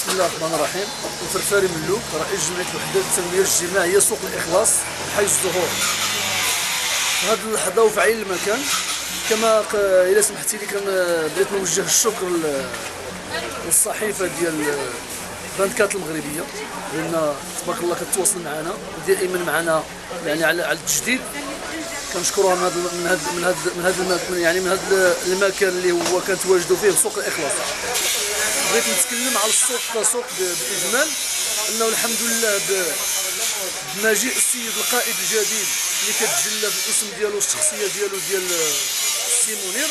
بسم الله الرحمن الرحيم. الفرفاري ملوك رئيس جمعيه الوحدات التنمويه الاجتماعيه سوق الاخلاص حي الزهور. في هذه اللحظه وفي عين المكان كما الى سمحتي لي بغيت نوجه الشكر للصحيفه ديال 24 المغربيه لان تبارك الله كتواصل معنا دائما معنا يعني على التجديد. كنشكروها من هذا المكان اللي هو كنتواجدوا فيه سوق الاخلاص. بغيت نتكلم على السوق كسوق بالاجمال انه الحمد لله بمجيء السيد القائد الجديد اللي كتجلى في الاسم ديالو الشخصيه ديالو ديال السي منير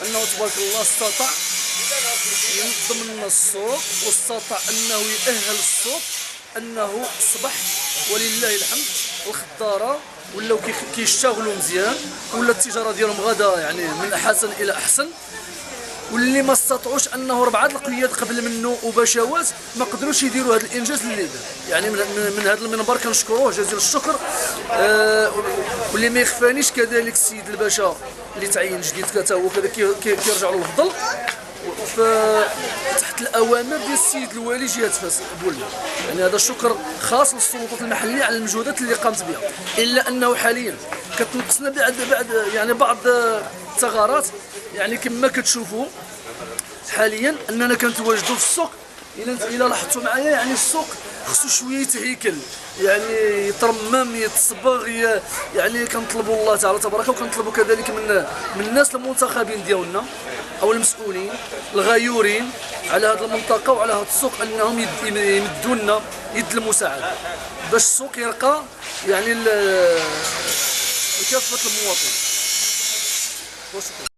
انه تبارك الله استطاع ينظم لنا السوق واستطاع انه يأهل السوق انه اصبح ولله الحمد الخضاره ولاو كيشتغلوا مزيان ولا التجاره ديالهم غدا يعني من احسن الى احسن. واللي ما استطاعوش انه 4 القياد قبل منه وبشوات ما قدروش يديروا هذا الانجاز اللي دار. يعني من هذا المنبر كنشكروه جزيل الشكر. واللي ما يخفانيش كذلك السيد الباشا اللي تعين جديد حتى هو كذا كيرجع له الفضل تحت الاوامر ديال السيد الوالي جهه فاس بولي. يعني هذا الشكر خاص للسلطات المحليه على المجهودات اللي قامت بها. الا انه حاليا كتنقصنا بعد يعني بعض الثغرات. يعني كما كتشوفوا حاليا اننا كنتواجدوا في السوق. الى لاحظتوا معايا يعني السوق خصو شويه يتهيكل يعني يترمم يتصبغ. يعني كنطلبوا الله تعالى تبارك وكنطلبوا كذلك من الناس المنتخبين ديالنا او المسؤولين الغيورين على هذه المنطقه وعلى هذا السوق انهم يمدوا لنا يد المساعده باش السوق يرقى يعني لكافه المواطنين. وشكرا.